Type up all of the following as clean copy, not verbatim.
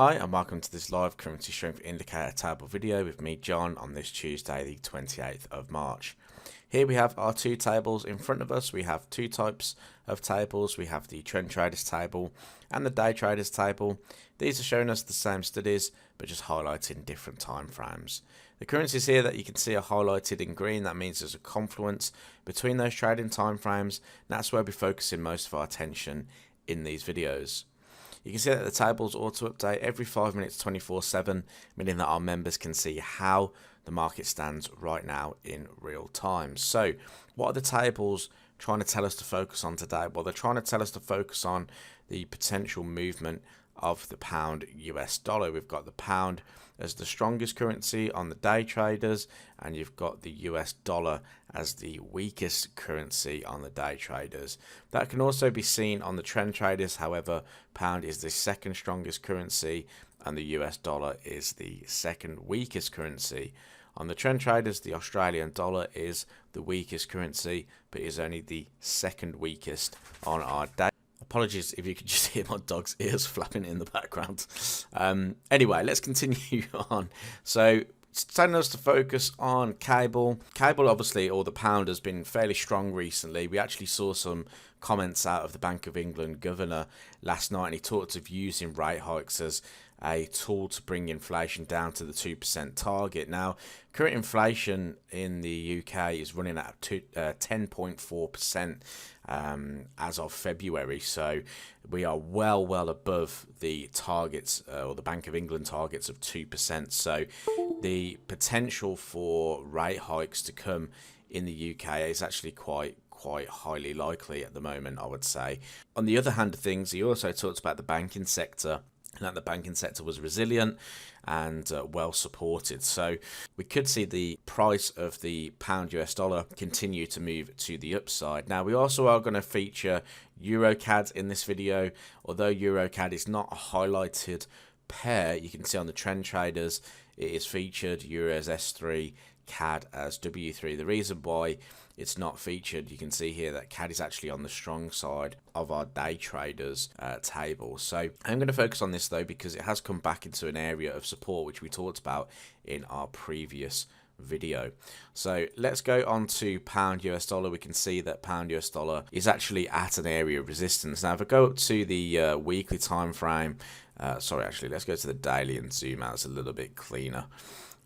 Hi and welcome to this live currency strength indicator table video with me, John, on this Tuesday the 28th of March. Here we have our two tables in front of us. We have two types of tables. We have the trend traders table and the day traders table. These are showing us the same studies but just highlighting different time frames. The currencies here that you can see are highlighted in green. That means there's a confluence between those trading time frames. That's where we're focusing most of our attention in these videos. You can see that the tables auto update every 5 minutes 24/7, meaning that our members can see how the market stands right now in real time. So what are the tables trying to tell us to focus on today? Well, they're trying to tell us to focus on the potential movement of the pound US dollar. We've got the pound as the strongest currency on the day traders, and you've got the US dollar as the weakest currency on the day traders. That can also be seen on the trend traders. However, pound is the second strongest currency and the US dollar is the second weakest currency. On the trend traders, the Australian dollar is the weakest currency, but is only the second weakest on our day. Apologies if you could just hear my dog's ears flapping in the background. Anyway, let's continue on. So it's telling us to focus on cable. Cable, obviously, or the pound, has been fairly strong recently. We actually saw some comments out of the Bank of England governor last night, and he talked of using rate hikes as a tool to bring inflation down to the 2% target. Now, current inflation in the UK is running at 10.4% as of February. So we are well above the targets or the Bank of England targets of 2%. So the potential for rate hikes to come in the UK is actually quite highly likely at the moment, I would say. On the other hand of things, he also talked about the banking sector, and that the banking sector was resilient and well supported. So we could see the price of the pound US dollar continue to move to the upside. Now, we also are going to feature EURCAD in this video. Although EURCAD is not a highlighted pair, you can see on the trend traders it is featured Euros S3, CAD as W3. The reason why it's not featured, you can see here that CAD is actually on the strong side of our day traders table. So I'm going to focus on this though because it has come back into an area of support which we talked about in our previous video. So let's go on to pound US dollar. We can see that pound US dollar is actually at an area of resistance. Now if I go up to the weekly time frame, let's go to the daily and zoom out. It's a little bit cleaner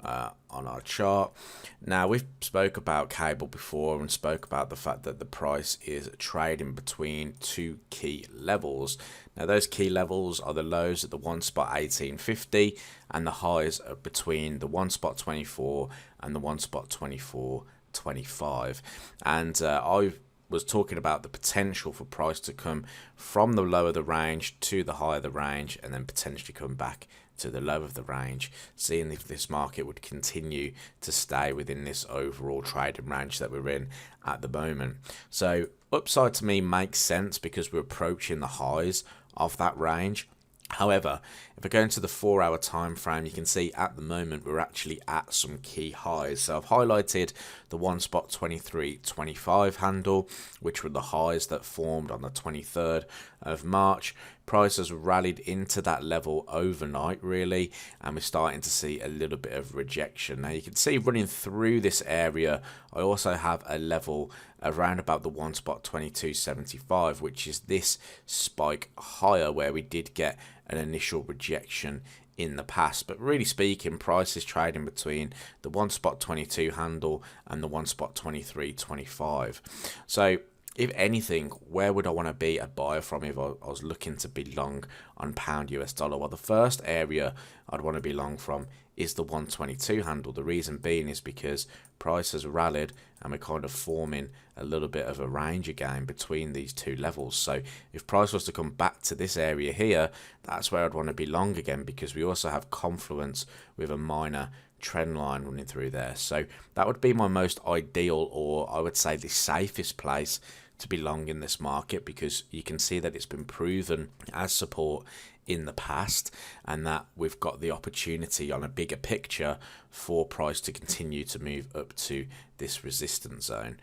on our chart. Now, we've spoke about cable before and spoke about the fact that the price is trading between two key levels. Now, those key levels are the lows at the 1 spot 1850 and the highs are between the 1 spot 24 and the 1 spot 24.25. And I was talking about the potential for price to come from the low of the range to the high of the range and then potentially come back to the low of the range, seeing if this market would continue to stay within this overall trading range that we're in at the moment. So upside to me makes sense because we're approaching the highs of that range. However, if I go into the 4-hour time frame, you can see at the moment we're actually at some key highs. So I've highlighted the 1 spot 23.25 handle, which were the highs that formed on the 23rd of March. Price has rallied into that level overnight, really, and we're starting to see a little bit of rejection. Now you can see running through this area, I also have a level around about the 1 spot 22.75, which is this spike higher where we did get an initial rejection in the past. But really speaking, price is trading between the 1 spot 22 handle and the 1 spot 23.25. So if anything, where would I want to be a buyer from if I was looking to be long on pound US dollar? Well, the first area I'd want to be long from is the 122 handle. The reason being is because price has rallied and we're kind of forming a little bit of a range again between these two levels. So if price was to come back to this area here, that's where I'd want to be long again, because we also have confluence with a minor trend line running through there. So that would be my most ideal, or I would say the safest place to be long in this market, because you can see that it's been proven as support in the past, and that we've got the opportunity on a bigger picture for price to continue to move up to this resistance zone.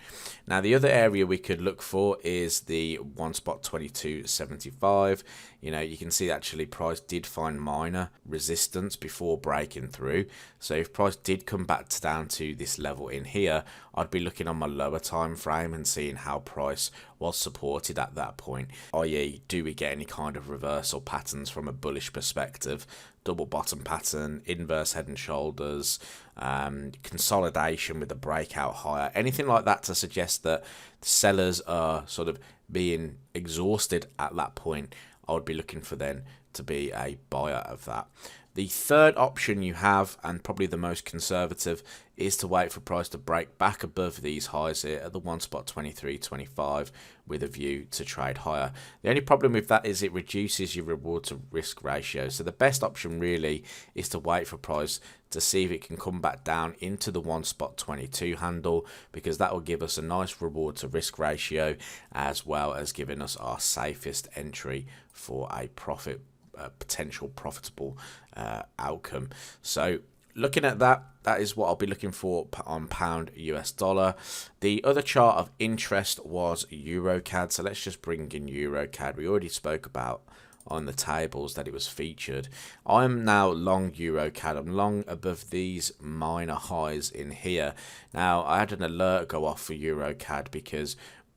Now the other area we could look for is the one spot 22.75. You know, you can see actually price did find minor resistance before breaking through. So if price did come back down to this level in here, I'd be looking on my lower time frame and seeing how price was supported at that point, i.e. do we get any kind of reversal patterns from a bullish perspective, double bottom pattern, inverse head and shoulders, consolidation with a breakout higher, anything like that to suggest that the sellers are sort of being exhausted at that point. I would be looking for then to be a buyer of that. The third option you have, and probably the most conservative, is to wait for price to break back above these highs here at the one spot 23.25 with a view to trade higher. The only problem with that is it reduces your reward to risk ratio. So the best option really is to wait for price to see if it can come back down into the one spot 22 handle, because that will give us a nice reward to risk ratio, as well as giving us our safest entry for a profit, potential profitable outcome. So looking at that, that is what I'll be looking for on pound US dollar. The other chart of interest was EURCAD. So let's just bring in EURCAD. We already spoke about on the tables that it was featured. I'm now long EURCAD. I'm long above these minor highs in here. Now I had an alert go off for EURCAD because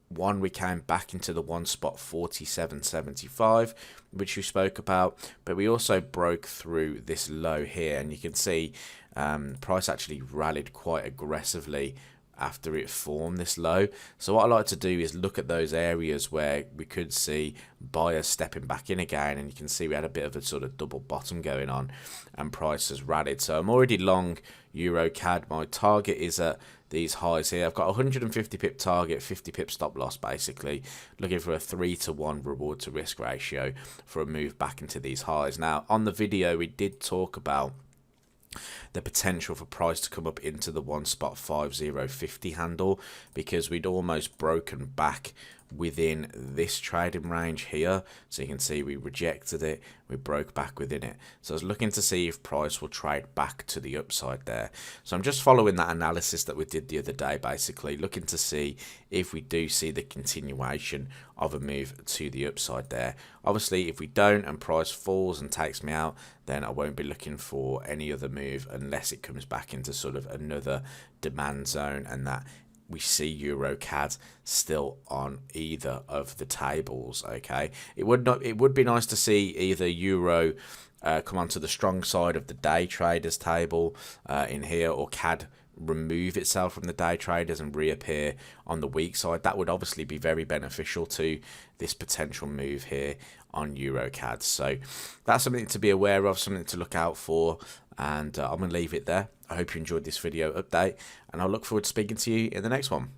one, we came back into the one spot 47.75, which we spoke about, but we also broke through this low here, and you can see price actually rallied quite aggressively after it formed this low. So what I like to do is look at those areas where we could see buyers stepping back in again, and you can see we had a bit of a sort of double bottom going on and price has rallied. So I'm already long EURCAD. My target is at these highs here. I've got 150 pip target, 50 pip stop loss, basically looking for a 3-to-1 reward to risk ratio for a move back into these highs. Now on the video we did talk about the potential for price to come up into the one spot 5050 handle, because we'd almost broken back within this trading range here. So you can see we rejected it, we broke back within it. So I was looking to see if price will trade back to the upside there. So I'm just following that analysis that we did the other day, basically looking to see if we do see the continuation of a move to the upside there. Obviously if we don't and price falls and takes me out, then I won't be looking for any other move unless it comes back into sort of another demand zone and that we see EURCAD still on either of the tables. Okay, it would be nice to see either euro come onto the strong side of the day traders table in here, or CAD remove itself from the day traders and reappear on the weak side. That would obviously be very beneficial to this potential move here on EURCAD. So that's something to be aware of, something to look out for, and I'm going to leave it there. I hope you enjoyed this video update, and I'll look forward to speaking to you in the next one.